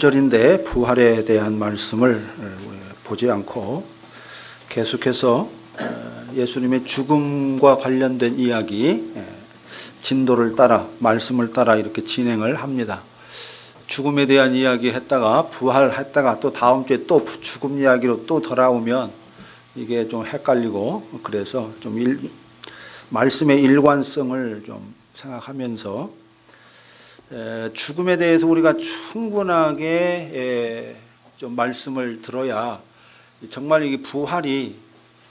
절인데 부활에 대한 말씀을 보지 않고 계속해서 예수님의 죽음과 관련된 이야기 진도를 따라 말씀을 따라 이렇게 진행을 합니다. 죽음에 대한 이야기 했다가 부활했다가 또 다음 주에 또 죽음 이야기로 또 돌아오면 이게 좀 헷갈리고, 그래서 좀 말씀의 일관성을 좀 생각하면서 죽음에 대해서 우리가 충분하게 좀 말씀을 들어야 정말 이 부활이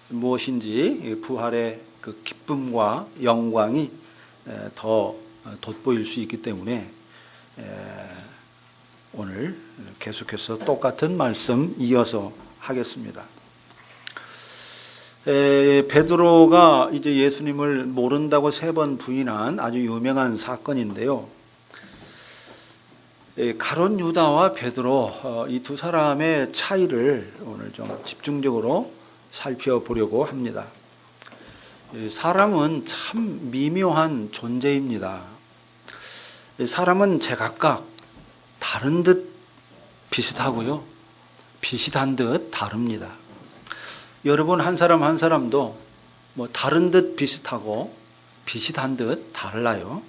무엇인지, 부활의 그 기쁨과 영광이 더 돋보일 수 있기 때문에 오늘 계속해서 똑같은 말씀 이어서 하겠습니다. 베드로가 이제 예수님을 모른다고 3번 부인한 아주 유명한 사건인데요. 가룟 유다와 베드로, 이 두 사람의 차이를 오늘 좀 집중적으로 살펴보려고 합니다. 사람은 참 미묘한 존재입니다. 사람은 제각각 다른 듯 비슷하고요, 비슷한 듯 다릅니다. 여러분 한 사람 한 사람도 뭐 다른 듯 비슷하고 비슷한 듯 달라요.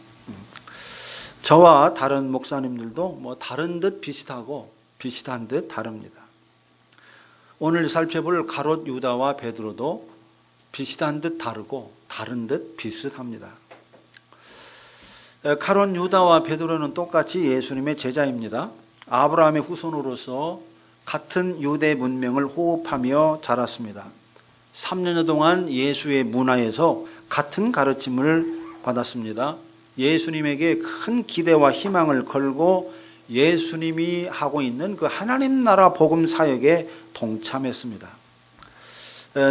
저와 다른 목사님들도 뭐 다른 듯 비슷하고 비슷한 듯 다릅니다. 오늘 살펴볼 가롯 유다와 베드로도 비슷한 듯 다르고 다른 듯 비슷합니다. 가롯 유다와 베드로는 똑같이 예수님의 제자입니다. 아브라함의 후손으로서 같은 유대 문명을 호흡하며 자랐습니다. 3년여 동안 예수의 문화에서 같은 가르침을 받았습니다. 예수님에게 큰 기대와 희망을 걸고 예수님이 하고 있는 그 하나님 나라 복음 사역에 동참했습니다.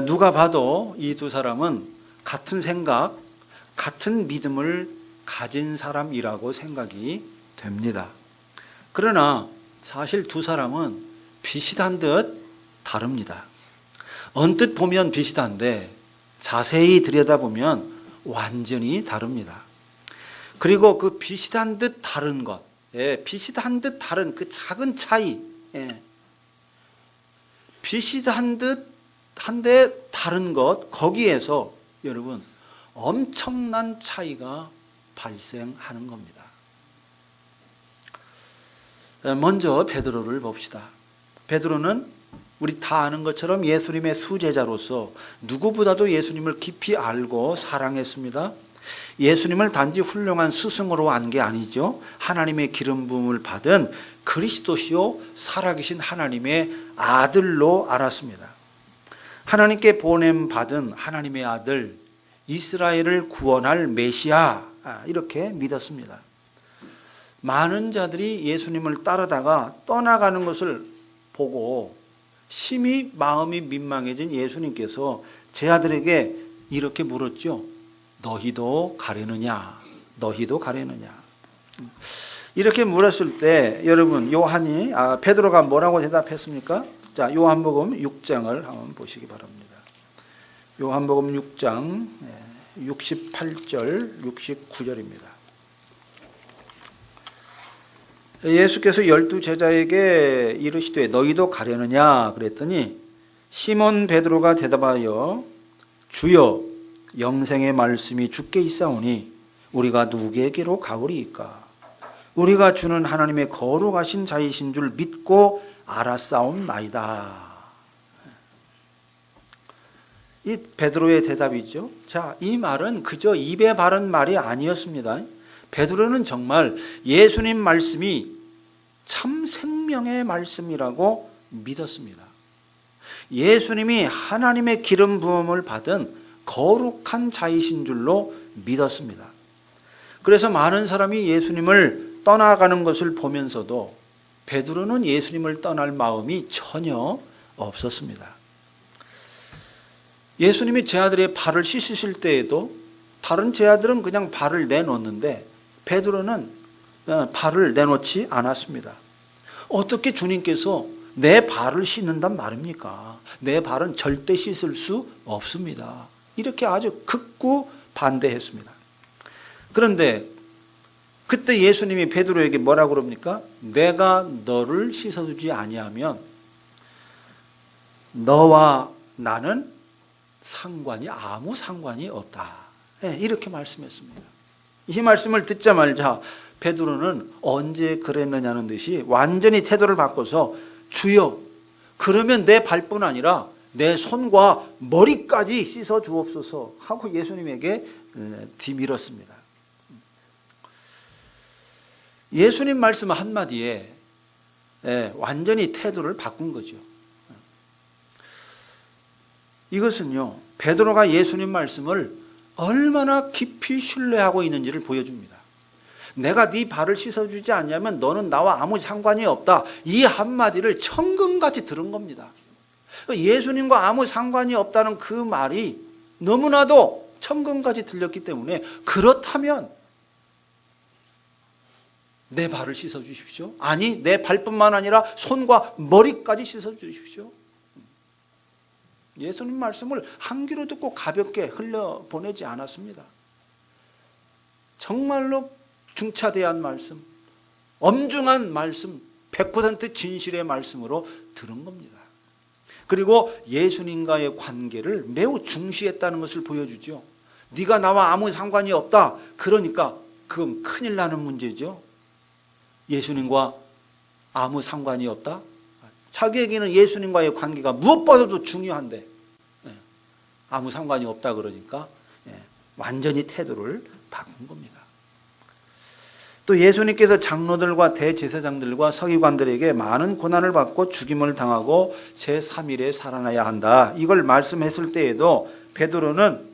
누가 봐도 이 두 사람은 같은 생각, 같은 믿음을 가진 사람이라고 생각이 됩니다. 그러나 사실 두 사람은 비슷한 듯 다릅니다. 언뜻 보면 비슷한데 자세히 들여다보면 완전히 다릅니다. 그리고 그 비슷한 듯 다른 것, 비슷한 듯 다른 그 작은 차이, 비슷한 듯 한데 다른 것, 거기에서 여러분 엄청난 차이가 발생하는 겁니다. 먼저 베드로를 봅시다. 베드로는 우리 다 아는 것처럼 예수님의 수제자로서 누구보다도 예수님을 깊이 알고 사랑했습니다. 예수님을 단지 훌륭한 스승으로 안 게 아니죠. 하나님의 기름 부음을 받은 그리스도시요 살아계신 하나님의 아들로 알았습니다. 하나님께 보냄 받은 하나님의 아들, 이스라엘을 구원할 메시아, 이렇게 믿었습니다. 많은 자들이 예수님을 따르다가 떠나가는 것을 보고 심히 마음이 민망해진 예수님께서 제 아들에게 이렇게 물었죠. 너희도 가려느냐? 너희도 가려느냐? 이렇게 물었을 때 여러분 베드로가 뭐라고 대답했습니까? 자, 요한복음 6장을 한번 보시기 바랍니다. 요한복음 6장 68절 69절입니다. 예수께서 12제자에게 이르시되 너희도 가려느냐 그랬더니 시몬 베드로가 대답하여 주여 영생의 말씀이 주께 있사오니 우리가 누구에게로 가오리이까? 우리가 주는 하나님의 거룩하신 자이신 줄 믿고 알았사옵나이다. 이 베드로의 대답이죠. 자, 이 말은 그저 입에 바른 말이 아니었습니다. 베드로는 정말 예수님 말씀이 참 생명의 말씀이라고 믿었습니다. 예수님이 하나님의 기름 부음을 받은 거룩한 자이신 줄로 믿었습니다. 그래서 많은 사람이 예수님을 떠나가는 것을 보면서도 베드로는 예수님을 떠날 마음이 전혀 없었습니다. 예수님이 제 아들의 발을 씻으실 때에도 다른 제 아들은 그냥 발을 내놓는데 베드로는 발을 내놓지 않았습니다. 어떻게 주님께서 내 발을 씻는단 말입니까? 내 발은 절대 씻을 수 없습니다. 이렇게 아주 극구 반대했습니다. 그런데 그때 예수님이 베드로에게 뭐라고 그럽니까? 내가 너를 씻어주지 아니하면 너와 나는 아무 상관이 없다. 이렇게 말씀했습니다. 이 말씀을 듣자마자 베드로는 언제 그랬느냐는 듯이 완전히 태도를 바꿔서 주여, 그러면 내 발뿐 아니라 내 손과 머리까지 씻어 주옵소서 하고 예수님에게 뒤밀었습니다. 예수님 말씀 한마디에 완전히 태도를 바꾼 거죠. 이것은요, 베드로가 예수님 말씀을 얼마나 깊이 신뢰하고 있는지를 보여줍니다. 내가 네 발을 씻어주지 않냐면 너는 나와 아무 상관이 없다. 이 한마디를 천근같이 들은 겁니다. 예수님과 아무 상관이 없다는 그 말이 너무나도 천근같이 들렸기 때문에, 그렇다면 내 발을 씻어주십시오. 아니, 내 발뿐만 아니라 손과 머리까지 씻어주십시오. 예수님 말씀을 한 귀로 듣고 가볍게 흘려보내지 않았습니다. 정말로 중차대한 말씀, 엄중한 말씀, 100% 진실의 말씀으로 들은 겁니다. 그리고 예수님과의 관계를 매우 중시했다는 것을 보여주죠. 네가 나와 아무 상관이 없다. 그러니까 그건 큰일 나는 문제죠. 예수님과 아무 상관이 없다. 자기에게는 예수님과의 관계가 무엇보다도 중요한데 아무 상관이 없다 그러니까 완전히 태도를 바꾼 겁니다. 또 예수님께서 장로들과 대제사장들과 서기관들에게 많은 고난을 받고 죽임을 당하고 제3일에 살아나야 한다, 이걸 말씀했을 때에도 베드로는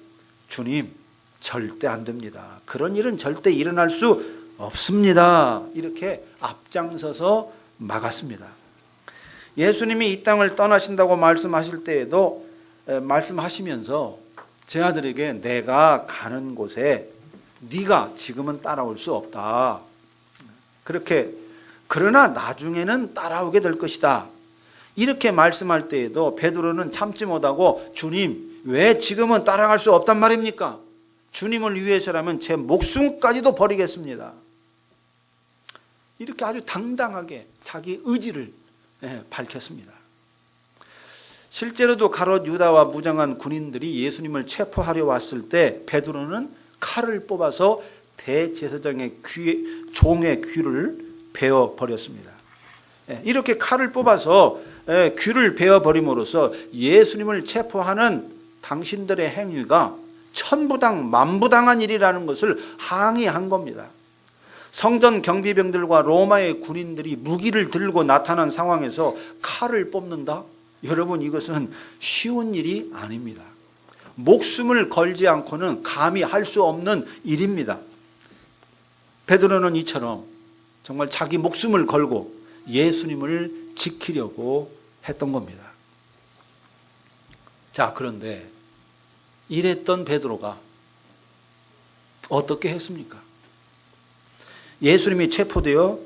주님, 절대 안 됩니다. 그런 일은 절대 일어날 수 없습니다. 이렇게 앞장서서 막았습니다. 예수님이 이 땅을 떠나신다고 말씀하실 때에도 말씀하시면서 제 아들에게 내가 가는 곳에 네가 지금은 따라올 수 없다. 그렇게, 그러나 나중에는 따라오게 될 것이다. 이렇게 말씀할 때에도 베드로는 참지 못하고 주님, 왜 지금은 따라갈 수 없단 말입니까? 주님을 위해서라면 제 목숨까지도 버리겠습니다. 이렇게 아주 당당하게 자기 의지를 밝혔습니다. 실제로도 가롯 유다와 무장한 군인들이 예수님을 체포하려 왔을 때 베드로는 칼을 뽑아서 대제사장의 종의 귀를 베어버렸습니다. 이렇게 칼을 뽑아서 귀를 베어버림으로써 예수님을 체포하는 당신들의 행위가 천부당 만부당한 일이라는 것을 항의한 겁니다. 성전 경비병들과 로마의 군인들이 무기를 들고 나타난 상황에서 칼을 뽑는다? 여러분, 이것은 쉬운 일이 아닙니다. 목숨을 걸지 않고는 감히 할 수 없는 일입니다. 베드로는 이처럼 정말 자기 목숨을 걸고 예수님을 지키려고 했던 겁니다. 자, 그런데 이랬던 베드로가 어떻게 했습니까? 예수님이 체포되어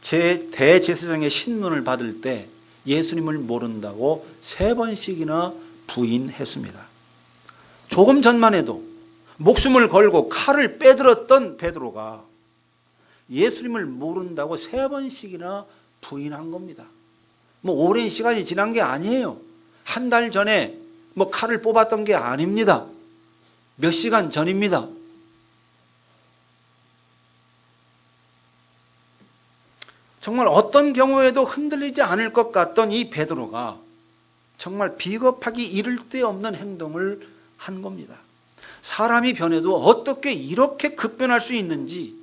대제사장의 신문을 받을 때 예수님을 모른다고 3번씩이나 부인했습니다. 조금 전만 해도 목숨을 걸고 칼을 빼들었던 베드로가 예수님을 모른다고 3번씩이나 부인한 겁니다. 오랜 시간이 지난 게 아니에요. 한 달 전에 칼을 뽑았던 게 아닙니다. 몇 시간 전입니다. 정말 어떤 경우에도 흔들리지 않을 것 같던 이 베드로가 정말 비겁하기 이를 데 없는 행동을 한 겁니다. 사람이 변해도 어떻게 이렇게 급변할 수 있는지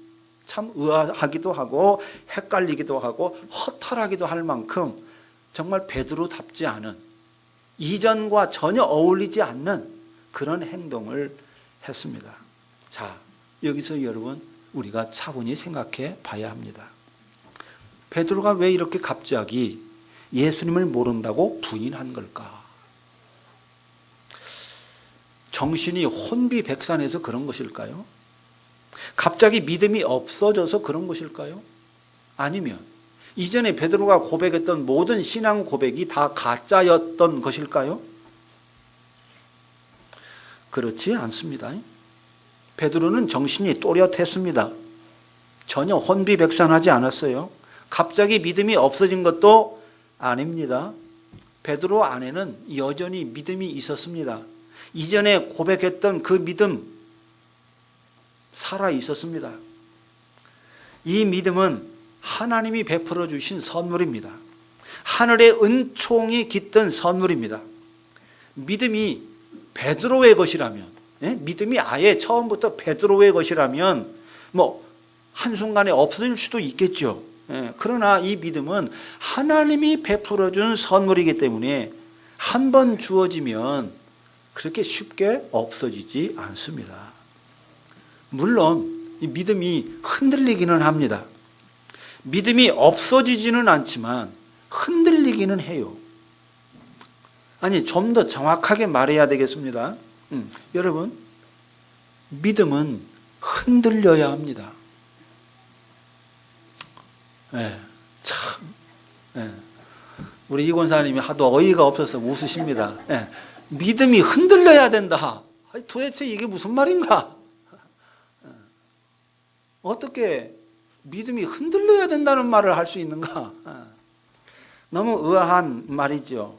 참 의아하기도 하고 헷갈리기도 하고 허탈하기도 할 만큼 정말 베드로답지 않은, 이전과 전혀 어울리지 않는 그런 행동을 했습니다. 자, 여기서 여러분, 우리가 차분히 생각해 봐야 합니다. 베드로가 왜 이렇게 갑자기 예수님을 모른다고 부인한 걸까? 정신이 혼비백산해서 그런 것일까요? 갑자기 믿음이 없어져서 그런 것일까요? 아니면 이전에 베드로가 고백했던 모든 신앙 고백이 다 가짜였던 것일까요? 그렇지 않습니다. 베드로는 정신이 또렷했습니다. 전혀 혼비백산하지 않았어요. 갑자기 믿음이 없어진 것도 아닙니다. 베드로 안에는 여전히 믿음이 있었습니다. 이전에 고백했던 그 믿음 살아 있었습니다. 이 믿음은 하나님이 베풀어 주신 선물입니다. 하늘의 은총이 깃든 선물입니다. 믿음이 베드로의 것이라면, 믿음이 아예 처음부터 베드로의 것이라면 한순간에 없어질 수도 있겠죠. 그러나 이 믿음은 하나님이 베풀어 준 선물이기 때문에 한 번 주어지면 그렇게 쉽게 없어지지 않습니다. 물론 이 믿음이 흔들리기는 합니다. 믿음이 없어지지는 않지만 흔들리기는 해요. 아니, 좀 더 정확하게 말해야 되겠습니다. 여러분, 믿음은 흔들려야 합니다. 우리 이 권사님이 하도 어이가 없어서 웃으십니다. 믿음이 흔들려야 된다. 도대체 이게 무슨 말인가? 어떻게 믿음이 흔들려야 된다는 말을 할 수 있는가? 너무 의아한 말이죠.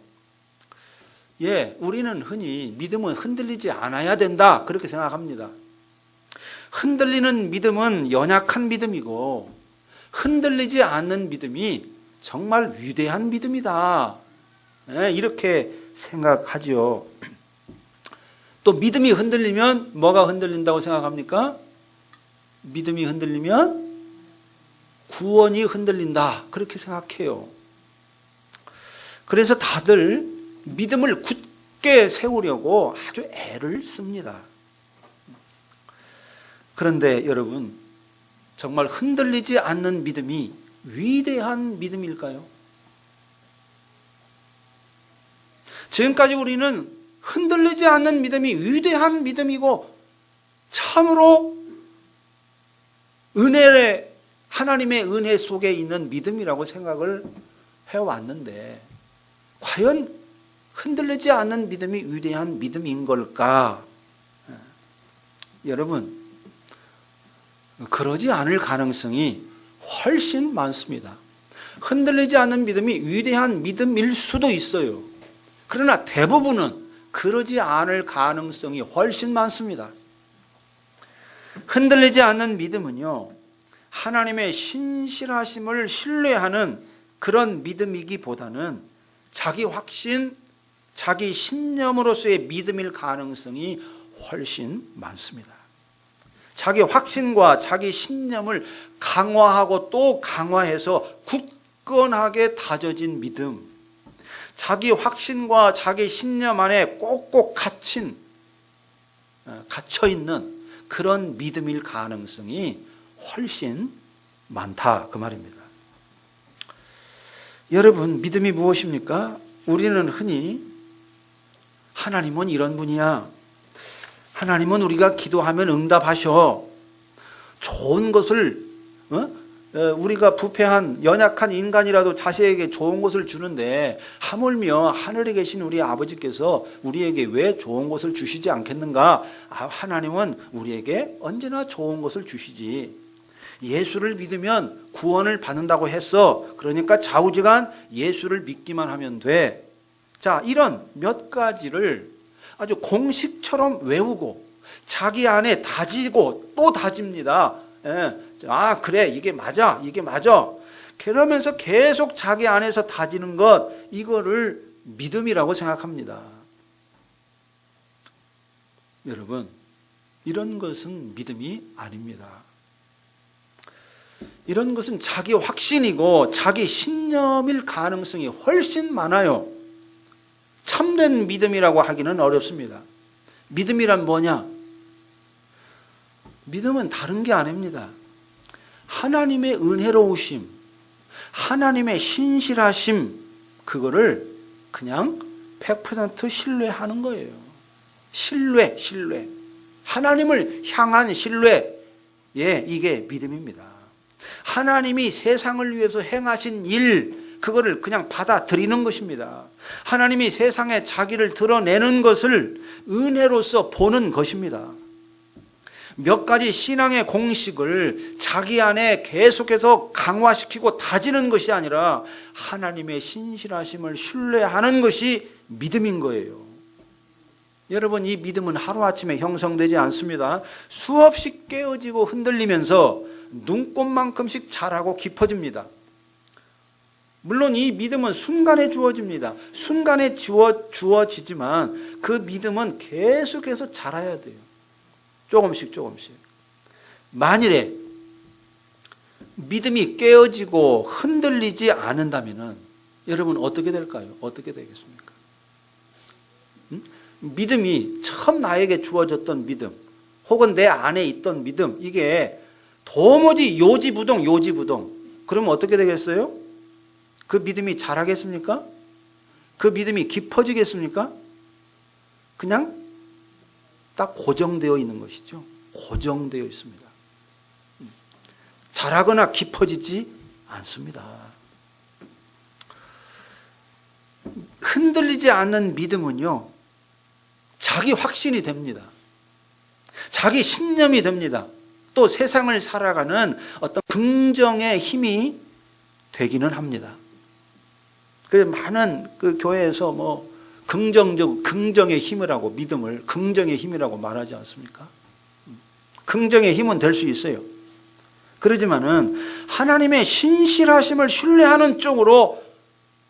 우리는 흔히 믿음은 흔들리지 않아야 된다 그렇게 생각합니다. 흔들리는 믿음은 연약한 믿음이고 흔들리지 않는 믿음이 정말 위대한 믿음이다. 이렇게 생각하죠. 또 믿음이 흔들리면 뭐가 흔들린다고 생각합니까? 믿음이 흔들리면 구원이 흔들린다 그렇게 생각해요. 그래서 다들 믿음을 굳게 세우려고 아주 애를 씁니다. 그런데 여러분, 정말 흔들리지 않는 믿음이 위대한 믿음일까요? 지금까지 우리는 흔들리지 않는 믿음이 위대한 믿음이고 참으로 하나님의 은혜 속에 있는 믿음이라고 생각을 해왔는데 과연 흔들리지 않는 믿음이 위대한 믿음인 걸까? 여러분, 그러지 않을 가능성이 훨씬 많습니다. 흔들리지 않는 믿음이 위대한 믿음일 수도 있어요. 그러나 대부분은 그러지 않을 가능성이 훨씬 많습니다. 흔들리지 않는 믿음은요, 하나님의 신실하심을 신뢰하는 그런 믿음이기보다는 자기 확신, 자기 신념으로서의 믿음일 가능성이 훨씬 많습니다. 자기 확신과 자기 신념을 강화하고 또 강화해서 굳건하게 다져진 믿음, 자기 확신과 자기 신념 안에 꼭꼭 갇혀있는 그런 믿음일 가능성이 훨씬 많다 그 말입니다. 여러분, 믿음이 무엇입니까? 우리는 흔히 하나님은 이런 분이야, 하나님은 우리가 기도하면 응답하셔, 좋은 것을 우리가 부패한 연약한 인간이라도 자식에게 좋은 것을 주는데 하물며 하늘에 계신 우리 아버지께서 우리에게 왜 좋은 것을 주시지 않겠는가? 하나님은 우리에게 언제나 좋은 것을 주시지. 예수를 믿으면 구원을 받는다고 했어. 그러니까 좌우지간 예수를 믿기만 하면 돼. 자, 이런 몇 가지를 아주 공식처럼 외우고 자기 안에 다지고 또 다집니다. 그래, 이게 맞아, 이게 맞아. 그러면서 계속 자기 안에서 다지는 것, 이거를 믿음이라고 생각합니다. 여러분, 이런 것은 믿음이 아닙니다. 이런 것은 자기 확신이고 자기 신념일 가능성이 훨씬 많아요. 참된 믿음이라고 하기는 어렵습니다. 믿음이란 뭐냐? 믿음은 다른 게 아닙니다. 하나님의 은혜로우심, 하나님의 신실하심, 그거를 그냥 100% 신뢰하는 거예요. 신뢰. 하나님을 향한 신뢰. 이게 믿음입니다. 하나님이 세상을 위해서 행하신 일, 그거를 그냥 받아들이는 것입니다. 하나님이 세상에 자기를 드러내는 것을 은혜로서 보는 것입니다. 몇 가지 신앙의 공식을 자기 안에 계속해서 강화시키고 다지는 것이 아니라 하나님의 신실하심을 신뢰하는 것이 믿음인 거예요. 여러분, 이 믿음은 하루아침에 형성되지 않습니다. 수없이 깨어지고 흔들리면서 눈꽃만큼씩 자라고 깊어집니다. 물론 이 믿음은 순간에 주어집니다. 순간에 주어지지만 그 믿음은 계속해서 자라야 돼요. 조금씩 조금씩. 만일에 믿음이 깨어지고 흔들리지 않는다면 여러분 어떻게 될까요? 어떻게 되겠습니까? 믿음이 처음 나에게 주어졌던 믿음 혹은 내 안에 있던 믿음, 이게 도무지 요지부동 그러면 어떻게 되겠어요? 그 믿음이 자라겠습니까? 그 믿음이 깊어지겠습니까? 그냥 딱 고정되어 있는 것이죠. 고정되어 있습니다. 자라거나 깊어지지 않습니다. 흔들리지 않는 믿음은요, 자기 확신이 됩니다. 자기 신념이 됩니다. 또 세상을 살아가는 어떤 긍정의 힘이 되기는 합니다. 그래서 많은 그 교회에서 긍정의 힘이라고, 믿음을 긍정의 힘이라고 말하지 않습니까? 긍정의 힘은 될 수 있어요. 그러지만은 하나님의 신실하심을 신뢰하는 쪽으로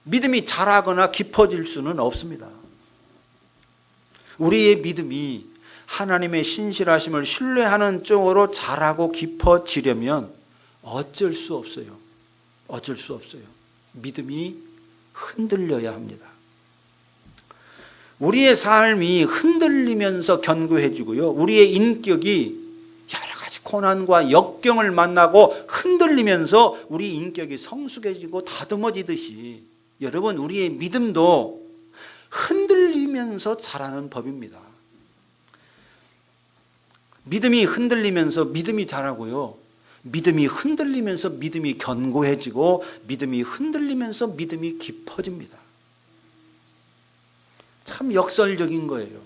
믿음이 자라거나 깊어질 수는 없습니다. 우리의 믿음이 하나님의 신실하심을 신뢰하는 쪽으로 자라고 깊어지려면 어쩔 수 없어요. 어쩔 수 없어요. 믿음이 흔들려야 합니다. 우리의 삶이 흔들리면서 견고해지고요, 우리의 인격이 여러 가지 고난과 역경을 만나고 흔들리면서 우리 인격이 성숙해지고 다듬어지듯이 여러분, 우리의 믿음도 흔들리면서 자라는 법입니다. 믿음이 흔들리면서 믿음이 자라고요, 믿음이 흔들리면서 믿음이 견고해지고 믿음이 흔들리면서 믿음이 깊어집니다. 참 역설적인 거예요.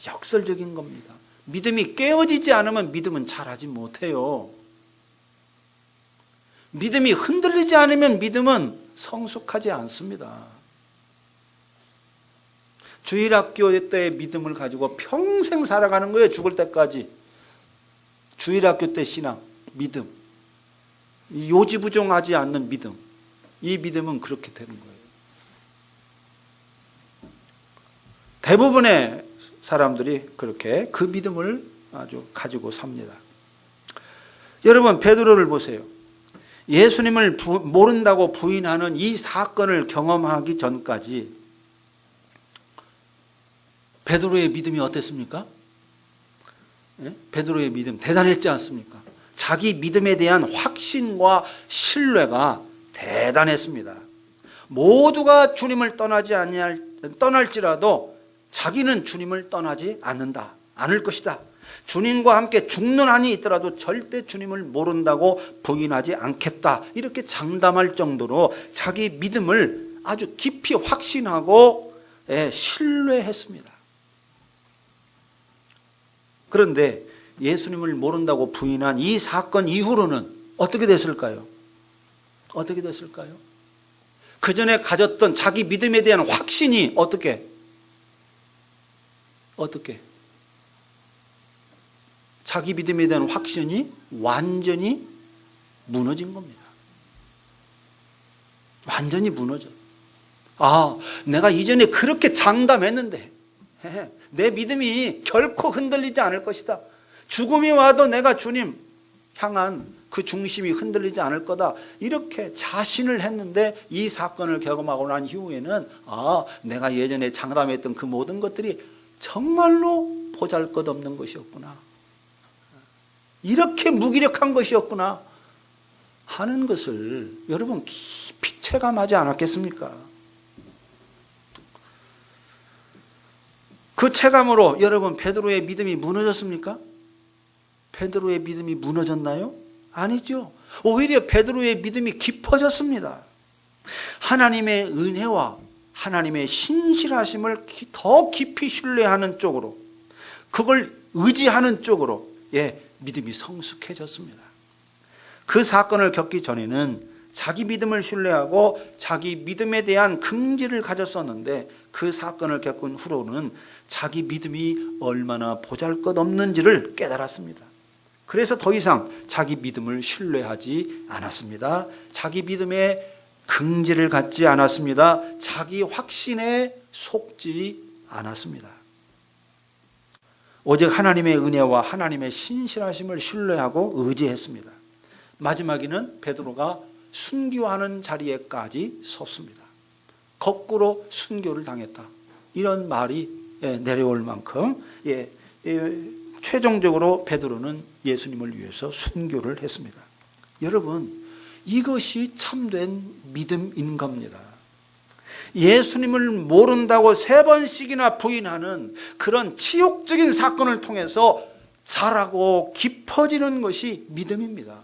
역설적인 겁니다. 믿음이 깨어지지 않으면 믿음은 자라지 못해요. 믿음이 흔들리지 않으면 믿음은 성숙하지 않습니다. 주일학교 때의 믿음을 가지고 평생 살아가는 거예요. 죽을 때까지. 주일학교 때 신앙, 믿음, 요지부종하지 않는 믿음, 이 믿음은 그렇게 되는 거예요. 대부분의 사람들이 그렇게 그 믿음을 아주 가지고 삽니다. 여러분, 베드로를 보세요. 예수님을 모른다고 부인하는 이 사건을 경험하기 전까지 베드로의 믿음이 어땠습니까? 베드로의 믿음 대단했지 않습니까? 자기 믿음에 대한 확신과 신뢰가 대단했습니다. 모두가 주님을 떠날지라도 자기는 주님을 떠나지 않을 것이다. 주님과 함께 죽는 한이 있더라도 절대 주님을 모른다고 부인하지 않겠다. 이렇게 장담할 정도로 자기 믿음을 아주 깊이 확신하고 신뢰했습니다. 그런데 예수님을 모른다고 부인한 이 사건 이후로는 어떻게 됐을까요? 어떻게 됐을까요? 그 전에 가졌던 자기 믿음에 대한 확신이 어떻게? 자기 믿음에 대한 확신이 완전히 무너진 겁니다. 완전히 무너져. 내가 이전에 그렇게 장담했는데 내 믿음이 결코 흔들리지 않을 것이다. 죽음이 와도 내가 주님 향한 그 중심이 흔들리지 않을 거다. 이렇게 자신을 했는데 이 사건을 경험하고 난 이후에는 내가 예전에 장담했던 그 모든 것들이 정말로 보잘것없는 것이었구나. 이렇게 무기력한 것이었구나 하는 것을 여러분 깊이 체감하지 않았겠습니까? 그 체감으로 여러분 베드로의 믿음이 무너졌습니까? 베드로의 믿음이 무너졌나요? 아니죠. 오히려 베드로의 믿음이 깊어졌습니다. 하나님의 은혜와 하나님의 신실하심을 더 깊이 신뢰하는 쪽으로, 그걸 의지하는 쪽으로 믿음이 성숙해졌습니다. 그 사건을 겪기 전에는 자기 믿음을 신뢰하고 자기 믿음에 대한 긍지를 가졌었는데 그 사건을 겪은 후로는 자기 믿음이 얼마나 보잘것없는지를 깨달았습니다. 그래서 더 이상 자기 믿음을 신뢰하지 않았습니다. 자기 믿음에 긍지를 갖지 않았습니다. 자기 확신에 속지 않았습니다. 오직 하나님의 은혜와 하나님의 신실하심을 신뢰하고 의지했습니다. 마지막에는 베드로가 순교하는 자리에까지 섰습니다. 거꾸로 순교를 당했다. 이런 말이 내려올 만큼 최종적으로 베드로는 예수님을 위해서 순교를 했습니다. 여러분, 이것이 참된 믿음인 겁니다. 예수님을 모른다고 3번씩이나 부인하는 그런 치욕적인 사건을 통해서 자라고 깊어지는 것이 믿음입니다.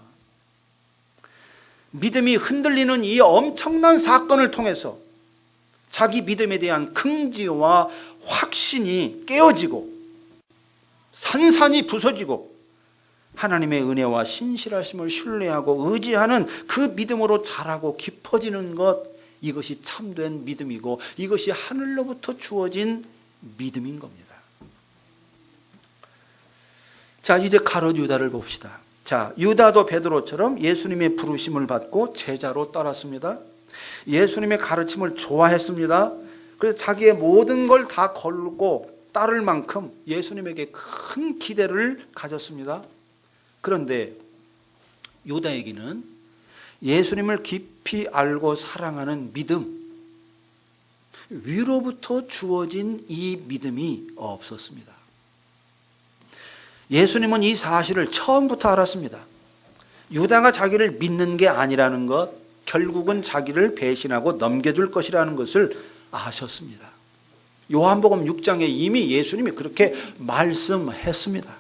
믿음이 흔들리는 이 엄청난 사건을 통해서 자기 믿음에 대한 긍지와 확신이 깨어지고 산산이 부서지고 하나님의 은혜와 신실하심을 신뢰하고 의지하는 그 믿음으로 자라고 깊어지는 것, 이것이 참된 믿음이고 이것이 하늘로부터 주어진 믿음인 겁니다. 자, 이제 가룟 유다를 봅시다. 자, 유다도 베드로처럼 예수님의 부르심을 받고 제자로 따랐습니다. 예수님의 가르침을 좋아했습니다. 그래서 자기의 모든 걸 다 걸고 따를 만큼 예수님에게 큰 기대를 가졌습니다. 그런데 유다에게는 예수님을 깊이 알고 사랑하는 믿음, 위로부터 주어진 이 믿음이 없었습니다. 예수님은 이 사실을 처음부터 알았습니다. 유다가 자기를 믿는 게 아니라는 것, 결국은 자기를 배신하고 넘겨줄 것이라는 것을 아셨습니다. 요한복음 6장에 이미 예수님이 그렇게 말씀했습니다.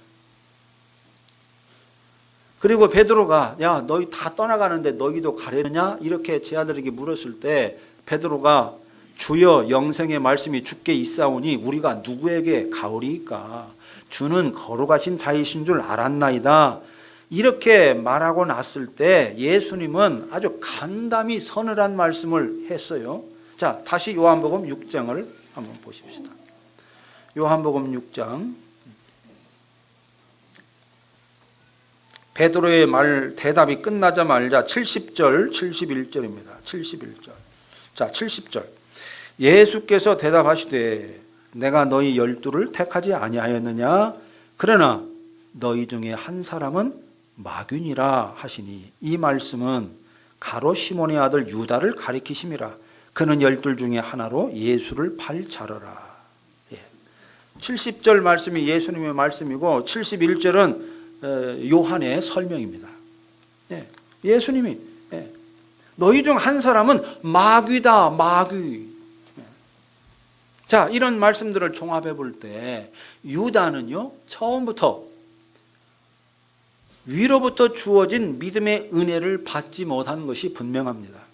그리고 베드로가 야, 너희 다 떠나가는데 너희도 가려느냐? 이렇게 제 아들에게 물었을 때 베드로가 주여, 영생의 말씀이 주께 있사오니 우리가 누구에게 가오리이까? 주는 거룩하신 자이신 줄 알았나이다. 이렇게 말하고 났을 때 예수님은 아주 간담히 서늘한 말씀을 했어요. 자, 다시 요한복음 6장을 한번 보십시다. 요한복음 6장. 베드로의 말 대답이 끝나자마자 70절, 71절입니다. 71절. 자, 70절. 예수께서 대답하시되 내가 너희 12를 택하지 아니하였느냐? 그러나 너희 중에 한 사람은 마귀니라 하시니, 이 말씀은 가롯 시몬의 아들 유다를 가리키심이라. 그는 12 중에 하나로 예수를 팔 자러라. 70절 말씀이 예수님의 말씀이고 71절은 요한의 설명입니다. 예수님이 너희 중 한 사람은 마귀다, 마귀. 자, 이런 말씀들을 종합해 볼 때 유다는요, 처음부터 위로부터 주어진 믿음의 은혜를 받지 못한 것이 분명합니다.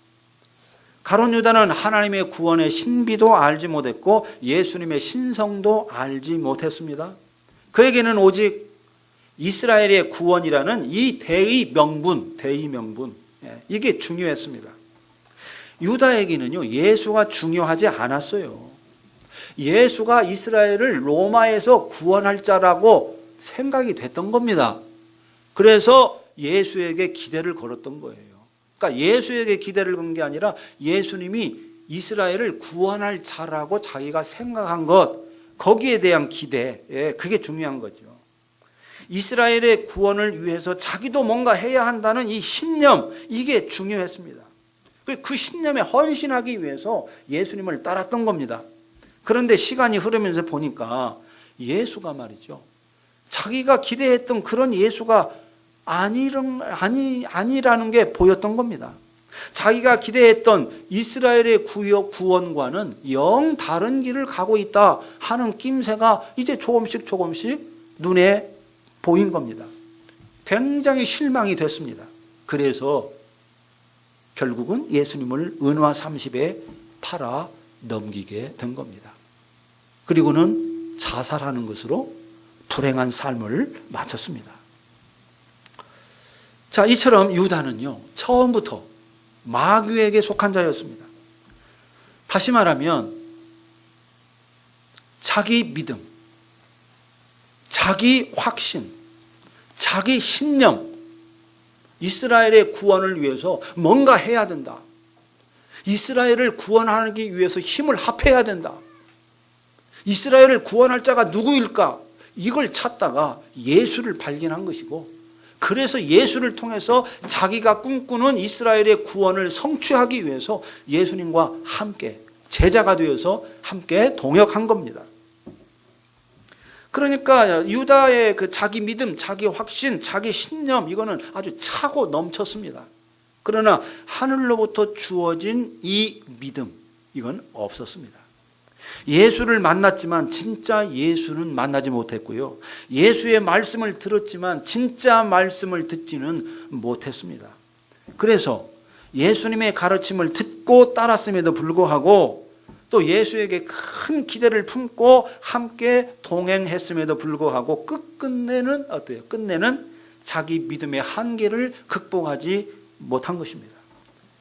가룟 유다는 하나님의 구원의 신비도 알지 못했고 예수님의 신성도 알지 못했습니다. 그에게는 오직 이스라엘의 구원이라는 이 대의 명분, 이게 중요했습니다. 유다에게는요, 예수가 중요하지 않았어요. 예수가 이스라엘을 로마에서 구원할 자라고 생각이 됐던 겁니다. 그래서 예수에게 기대를 걸었던 거예요. 그러니까 예수에게 기대를 건 게 아니라 예수님이 이스라엘을 구원할 자라고 자기가 생각한 것, 거기에 대한 기대, 그게 중요한 거죠. 이스라엘의 구원을 위해서 자기도 뭔가 해야 한다는 이 신념, 이게 중요했습니다. 그 신념에 헌신하기 위해서 예수님을 따랐던 겁니다. 그런데 시간이 흐르면서 보니까 예수가 말이죠, 자기가 기대했던 그런 예수가 아니라는 게 보였던 겁니다. 자기가 기대했던 이스라엘의 구원과는 영 다른 길을 가고 있다 하는 낌새가 이제 조금씩 눈에 보인 겁니다. 굉장히 실망이 됐습니다. 그래서 결국은 예수님을 은화 30에 팔아 넘기게 된 겁니다. 그리고는 자살하는 것으로 불행한 삶을 마쳤습니다. 자, 이처럼 유다는요, 처음부터 마귀에게 속한 자였습니다. 다시 말하면 자기 믿음, 자기 확신, 자기 신념, 이스라엘의 구원을 위해서 뭔가 해야 된다. 이스라엘을 구원하기 위해서 힘을 합해야 된다. 이스라엘을 구원할 자가 누구일까? 이걸 찾다가 예수를 발견한 것이고, 그래서 예수를 통해서 자기가 꿈꾸는 이스라엘의 구원을 성취하기 위해서 예수님과 함께 제자가 되어서 함께 동역한 겁니다. 그러니까 유다의 그 자기 믿음, 자기 확신, 자기 신념, 이거는 아주 차고 넘쳤습니다. 그러나 하늘로부터 주어진 이 믿음, 이건 없었습니다. 예수를 만났지만 진짜 예수는 만나지 못했고요. 예수의 말씀을 들었지만 진짜 말씀을 듣지는 못했습니다. 그래서 예수님의 가르침을 듣고 따랐음에도 불구하고 또 예수에게 큰 기대를 품고 함께 동행했음에도 불구하고 끝내는 어때요? 끝내는 자기 믿음의 한계를 극복하지 못한 것입니다.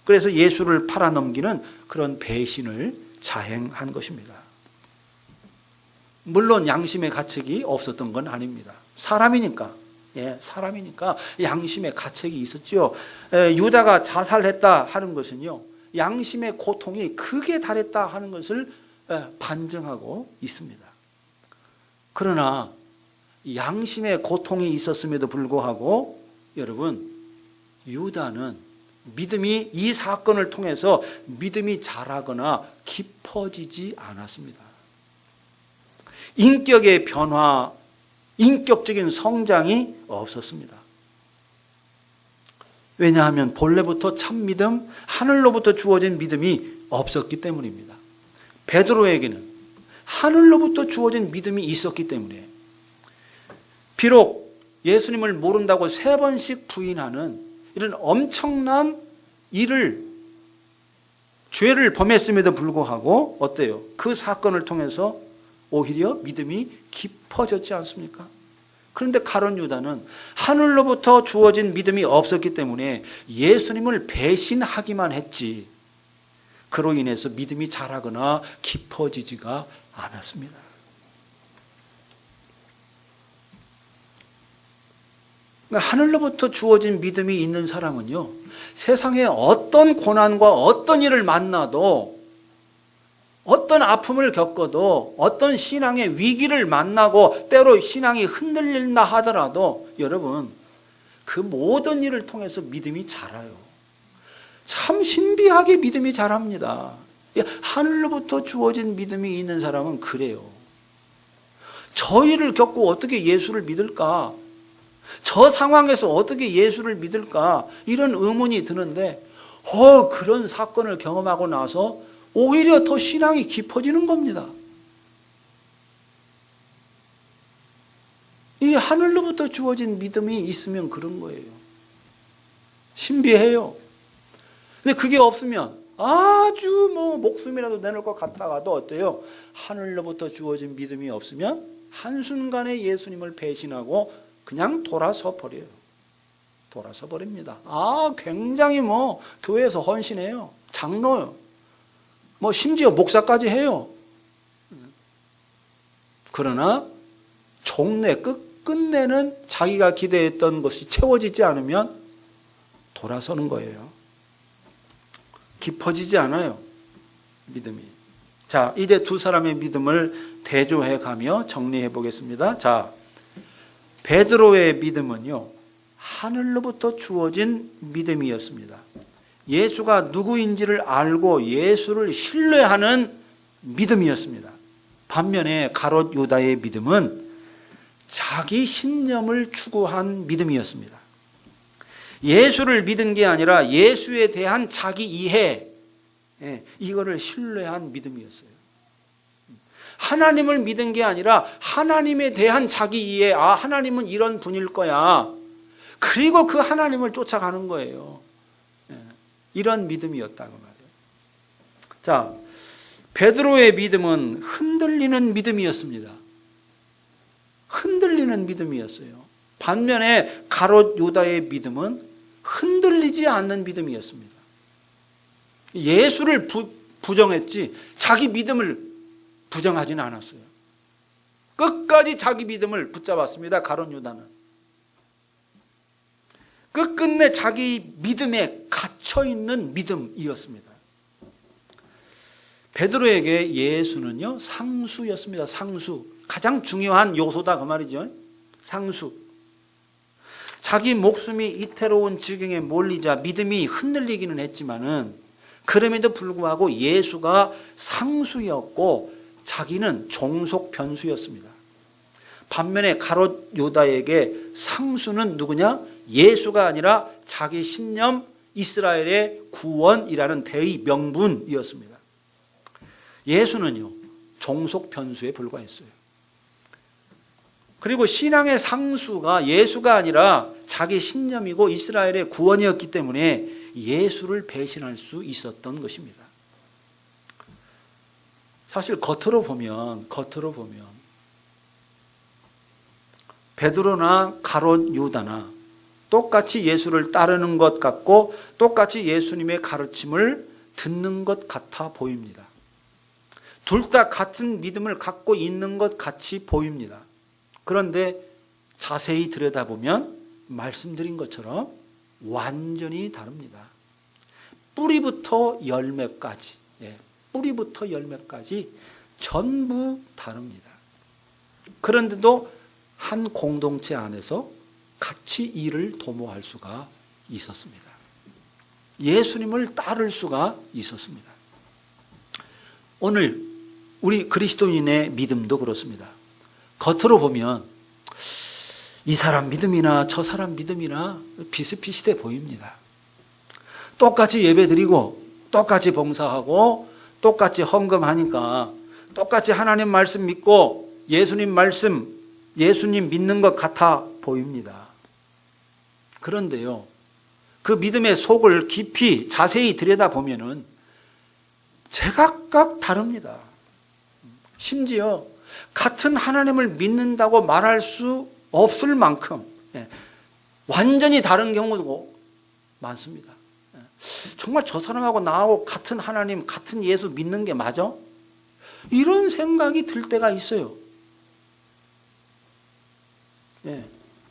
그래서 예수를 팔아넘기는 그런 배신을 자행한 것입니다. 물론 양심의 가책이 없었던 건 아닙니다. 사람이니까 양심의 가책이 있었죠. 유다가 자살했다 하는 것은요, 양심의 고통이 극에 달했다 하는 것을 반증하고 있습니다. 그러나 양심의 고통이 있었음에도 불구하고 여러분, 유다는 믿음이 이 사건을 통해서 믿음이 자라거나 깊어지지 않았습니다. 인격의 변화, 인격적인 성장이 없었습니다. 왜냐하면 본래부터 참 믿음, 하늘로부터 주어진 믿음이 없었기 때문입니다. 베드로에게는 하늘로부터 주어진 믿음이 있었기 때문에 비록 예수님을 모른다고 3번씩 부인하는 이런 엄청난 죄를 범했음에도 불구하고 어때요? 그 사건을 통해서 오히려 믿음이 깊어졌지 않습니까? 그런데 가룟 유다는 하늘로부터 주어진 믿음이 없었기 때문에 예수님을 배신하기만 했지, 그로 인해서 믿음이 자라거나 깊어지지가 않았습니다. 하늘로부터 주어진 믿음이 있는 사람은요, 세상에 어떤 고난과 어떤 일을 만나도, 어떤 아픔을 겪어도, 어떤 신앙의 위기를 만나고 때로 신앙이 흔들린다 하더라도 여러분, 그 모든 일을 통해서 믿음이 자라요. 참 신비하게 믿음이 자랍니다. 하늘로부터 주어진 믿음이 있는 사람은 그래요. 저 일을 겪고 어떻게 예수를 믿을까? 저 상황에서 어떻게 예수를 믿을까? 이런 의문이 드는데 그런 사건을 경험하고 나서 오히려 더 신앙이 깊어지는 겁니다. 이 하늘로부터 주어진 믿음이 있으면 그런 거예요. 신비해요. 근데 그게 없으면 아주 목숨이라도 내놓을 것 같다가도 어때요? 하늘로부터 주어진 믿음이 없으면 한순간에 예수님을 배신하고 그냥 돌아서 버려요. 돌아서 버립니다. 굉장히 교회에서 헌신해요. 장로요. 심지어 목사까지 해요. 그러나 종래 끝내는 자기가 기대했던 것이 채워지지 않으면 돌아서는 거예요. 깊어지지 않아요, 믿음이. 자, 이제 두 사람의 믿음을 대조해 가며 정리해 보겠습니다. 자, 베드로의 믿음은요, 하늘로부터 주어진 믿음이었습니다. 예수가 누구인지를 알고 예수를 신뢰하는 믿음이었습니다. 반면에 가롯 유다의 믿음은 자기 신념을 추구한 믿음이었습니다. 예수를 믿은 게 아니라 예수에 대한 자기 이해, 이거를 신뢰한 믿음이었어요. 하나님을 믿은 게 아니라 하나님에 대한 자기 이해, 하나님은 이런 분일 거야. 그리고 그 하나님을 쫓아가는 거예요. 이런 믿음이었다고 말이에요. 자, 베드로의 믿음은 흔들리는 믿음이었습니다. 흔들리는 흔들리는 믿음이었어요. 반면에 가롯 유다의 믿음은 흔들리지 않는 믿음이었습니다. 예수를 부정했지 자기 믿음을 부정하지는 않았어요. 끝까지 자기 믿음을 붙잡았습니다. 가롯 유다는. 끝끝내 자기 믿음에 갇혀있는 믿음이었습니다. 베드로에게 예수는요, 상수였습니다. 상수. 가장 중요한 요소다 그 말이죠. 상수. 자기 목숨이 이태로운 지경에 몰리자 믿음이 흔들리기는 했지만은 그럼에도 불구하고 예수가 상수였고 자기는 종속 변수였습니다. 반면에 가롯 유다에게 상수는 누구냐? 예수가 아니라 자기 신념 이스라엘의 구원이라는 대의 명분이었습니다. 예수는요, 종속 변수에 불과했어요. 그리고 신앙의 상수가 예수가 아니라 자기 신념이고 이스라엘의 구원이었기 때문에 예수를 배신할 수 있었던 것입니다. 사실 겉으로 보면 베드로나 가롯 유다나 똑같이 예수를 따르는 것 같고 똑같이 예수님의 가르침을 듣는 것 같아 보입니다. 둘 다 같은 믿음을 갖고 있는 것 같이 보입니다. 그런데 자세히 들여다보면 말씀드린 것처럼 완전히 다릅니다. 뿌리부터 열매까지, 뿌리부터 열매까지 전부 다릅니다. 그런데도 한 공동체 안에서 같이 일을 도모할 수가 있었습니다. 예수님을 따를 수가 있었습니다. 오늘 우리 그리스도인의 믿음도 그렇습니다. 겉으로 보면 이 사람 믿음이나 저 사람 믿음이나 비슷비슷해 보입니다. 똑같이 예배드리고 똑같이 봉사하고 똑같이 헌금하니까 똑같이 하나님 말씀 믿고 예수님 믿는 것 같아 보입니다. 그런데요, 그 믿음의 속을 깊이 자세히 들여다보면은 제각각 다릅니다. 심지어 같은 하나님을 믿는다고 말할 수 없을 만큼 완전히 다른 경우도 많습니다. 정말 저 사람하고 나하고 같은 하나님, 같은 예수 믿는 게 맞아? 이런 생각이 들 때가 있어요.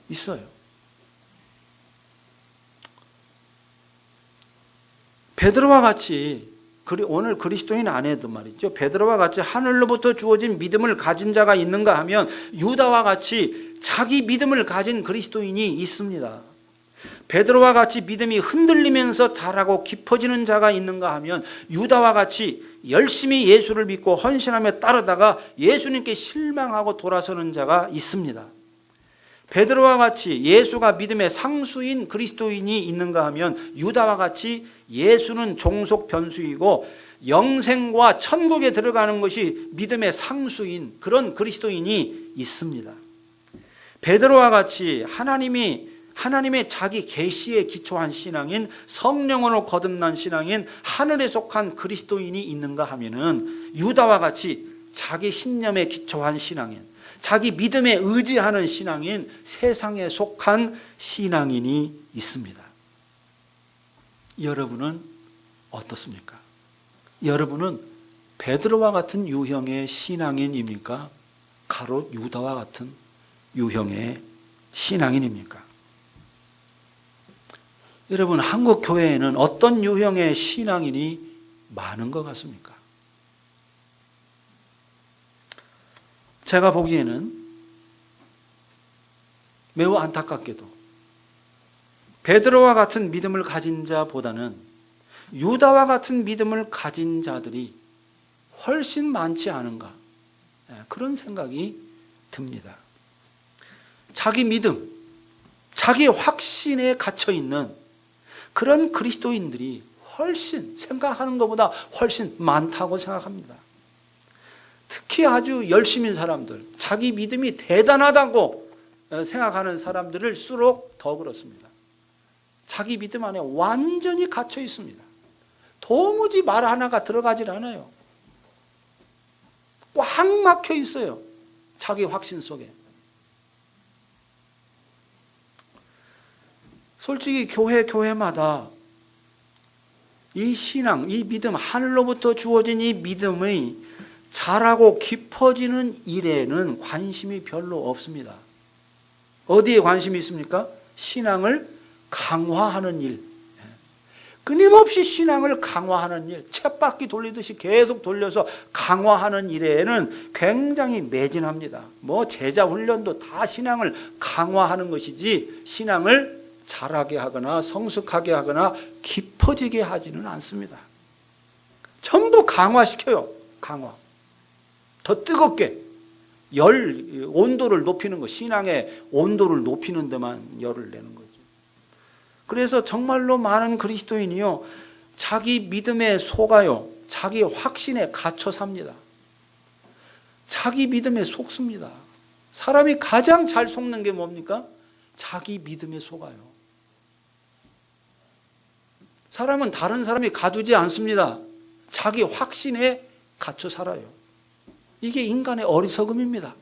있어요. 베드로와 같이 오늘 그리스도인 안에도 말이죠. 베드로와 같이 하늘로부터 주어진 믿음을 가진 자가 있는가 하면 유다와 같이 자기 믿음을 가진 그리스도인이 있습니다. 베드로와 같이 믿음이 흔들리면서 자라고 깊어지는 자가 있는가 하면 유다와 같이 열심히 예수를 믿고 헌신하며 따르다가 예수님께 실망하고 돌아서는 자가 있습니다. 베드로와 같이 예수가 믿음의 상수인 그리스도인이 있는가 하면 유다와 같이 예수는 종속 변수이고 영생과 천국에 들어가는 것이 믿음의 상수인 그런 그리스도인이 있습니다. 베드로와 같이 하나님의 자기 계시에 기초한 신앙인 성령으로 거듭난 신앙인 하늘에 속한 그리스도인이 있는가 하면은 유다와 같이 자기 신념에 기초한 신앙인 자기 믿음에 의지하는 신앙인 세상에 속한 신앙인이 있습니다. 여러분은 어떻습니까? 여러분은 베드로와 같은 유형의 신앙인입니까? 가롯 유다와 같은 유형의 신앙인입니까? 여러분, 한국 교회에는 어떤 유형의 신앙인이 많은 것 같습니까? 제가 보기에는 매우 안타깝게도 베드로와 같은 믿음을 가진 자보다는 유다와 같은 믿음을 가진 자들이 훨씬 많지 않은가, 그런 생각이 듭니다. 자기 믿음, 자기 확신에 갇혀있는 그런 그리스도인들이 훨씬 생각하는 것보다 훨씬 많다고 생각합니다. 특히 아주 열심인 사람들, 자기 믿음이 대단하다고 생각하는 사람들일수록 더 그렇습니다. 자기 믿음 안에 완전히 갇혀 있습니다. 도무지 말 하나가 들어가질 않아요. 꽉 막혀 있어요. 자기 확신 속에. 솔직히 교회마다 이 신앙, 이 믿음, 하늘로부터 주어진 이 믿음의 자라고 깊어지는 일에는 관심이 별로 없습니다. 어디에 관심이 있습니까? 신앙을 강화하는 일. 끊임없이 신앙을 강화하는 일, 쳇바퀴 돌리듯이 계속 돌려서 강화하는 일에는 굉장히 매진합니다. 제자 훈련도 다 신앙을 강화하는 것이지 신앙을 자라게 하거나 성숙하게 하거나 깊어지게 하지는 않습니다. 전부 강화시켜요. 강화. 더 뜨겁게 온도를 높이는 것, 신앙의 온도를 높이는 데만 열을 내는 거죠. 그래서 정말로 많은 그리스도인이요, 자기 믿음에 속아요. 자기 확신에 갇혀 삽니다. 자기 믿음에 속습니다. 사람이 가장 잘 속는 게 뭡니까? 자기 믿음에 속아요. 사람은 다른 사람이 가두지 않습니다. 자기 확신에 갇혀 살아요. 이게 인간의 어리석음입니다.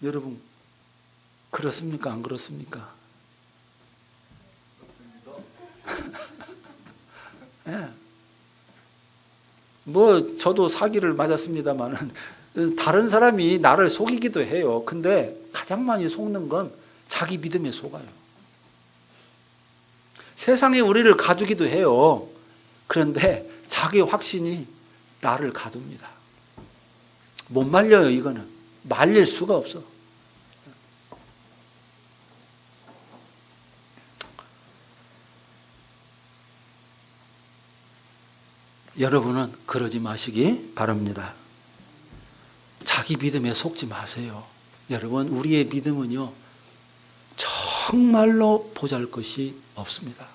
여러분, 그렇습니까? 안 그렇습니까? 네. 저도 사기를 맞았습니다만 다른 사람이 나를 속이기도 해요. 근데 가장 많이 속는 건 자기 믿음에 속아요. 세상이 우리를 가두기도 해요. 그런데 자기 확신이 나를 가둡니다. 못 말려요. 이거는 말릴 수가 없어. 여러분은 그러지 마시기 바랍니다. 자기 믿음에 속지 마세요. 여러분, 우리의 믿음은요, 정말로 보잘것이 없습니다.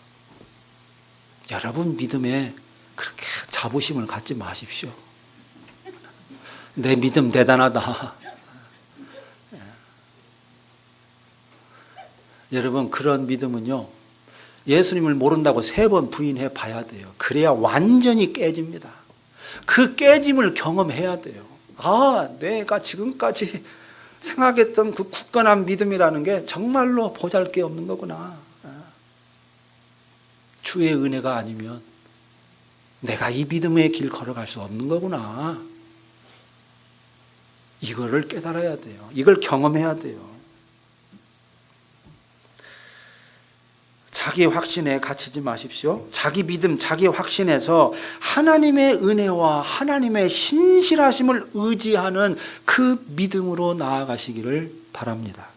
여러분 믿음에 그렇게 자부심을 갖지 마십시오. 내 믿음 대단하다. 여러분, 그런 믿음은요, 예수님을 모른다고 3번 부인해 봐야 돼요. 그래야 완전히 깨집니다. 그 깨짐을 경험해야 돼요. 내가 지금까지 생각했던 그 굳건한 믿음이라는 게 정말로 보잘게 없는 거구나. 주의 은혜가 아니면 내가 이 믿음의 길 걸어갈 수 없는 거구나. 이거를 깨달아야 돼요. 이걸 경험해야 돼요. 자기 확신에 갇히지 마십시오. 자기 믿음, 자기 확신에서 하나님의 은혜와 하나님의 신실하심을 의지하는 그 믿음으로 나아가시기를 바랍니다.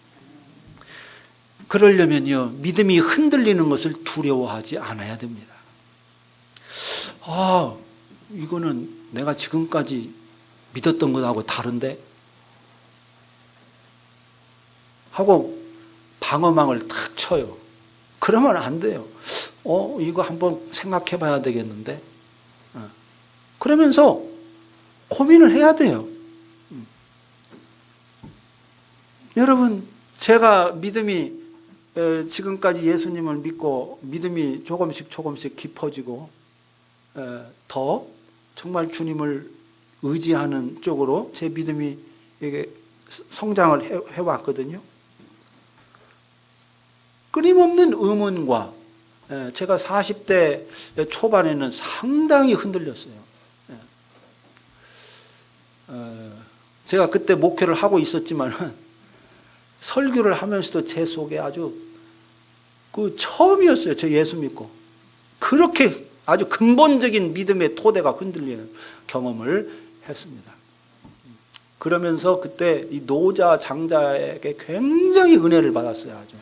그러려면요, 믿음이 흔들리는 것을 두려워하지 않아야 됩니다. 이거는 내가 지금까지 믿었던 것하고 다른데? 하고 방어망을 탁 쳐요. 그러면 안 돼요. 이거 한번 생각해 봐야 되겠는데? 그러면서 고민을 해야 돼요. 여러분, 제가 믿음이 지금까지 예수님을 믿고 믿음이 조금씩 깊어지고 더 정말 주님을 의지하는 쪽으로 제 믿음이 이게 성장을 해왔거든요. 끊임없는 의문과 제가 40대 초반에는 상당히 흔들렸어요. 제가 그때 목회를 하고 있었지만 설교를 하면서도 제 속에 아주 처음이었어요. 저 예수 믿고 그렇게 아주 근본적인 믿음의 토대가 흔들리는 경험을 했습니다. 그러면서 그때 이 노자 장자에게 굉장히 은혜를 받았어요. 아주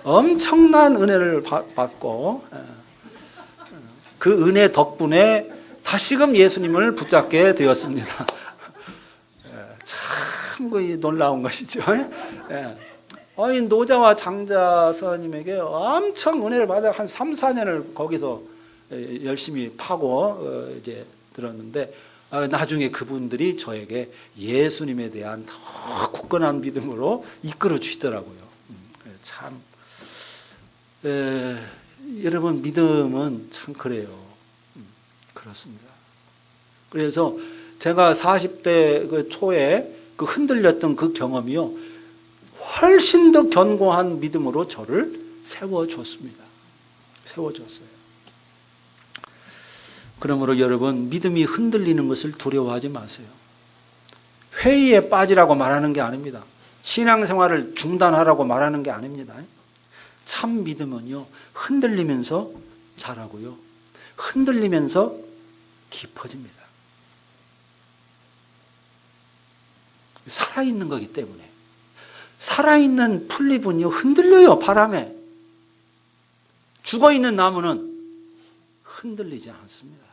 엄청난 은혜를 받고 그 은혜 덕분에 다시금 예수님을 붙잡게 되었습니다. 참 놀라운 것이죠. 이 노자와 장자 선생님에게 엄청 은혜를 받아 한 3, 4년을 거기서 열심히 파고 이제 들었는데 나중에 그분들이 저에게 예수님에 대한 더 굳건한 믿음으로 이끌어 주시더라고요. 참 여러분, 믿음은 참 그래요. 그렇습니다. 그래서 제가 40대 그 초에 그 흔들렸던 그 경험이요, 훨씬 더 견고한 믿음으로 저를 세워줬습니다. 세워줬어요. 그러므로 여러분, 믿음이 흔들리는 것을 두려워하지 마세요. 회의에 빠지라고 말하는 게 아닙니다. 신앙생활을 중단하라고 말하는 게 아닙니다. 참 믿음은요, 흔들리면서 자라고요, 흔들리면서 깊어집니다. 살아있는 거기 때문에. 살아있는 풀잎은요, 흔들려요, 바람에. 죽어있는 나무는 흔들리지 않습니다.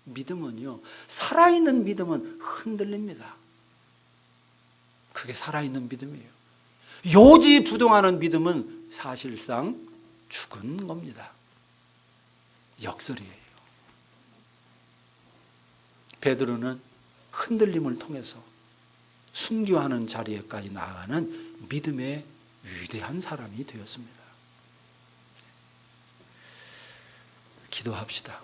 믿음은요, 살아있는 믿음은 흔들립니다. 그게 살아있는 믿음이에요. 요지부동하는 믿음은 사실상 죽은 겁니다. 역설이에요. 베드로는 흔들림을 통해서 순교하는 자리에까지 나아가는 믿음의 위대한 사람이 되었습니다. 기도합시다.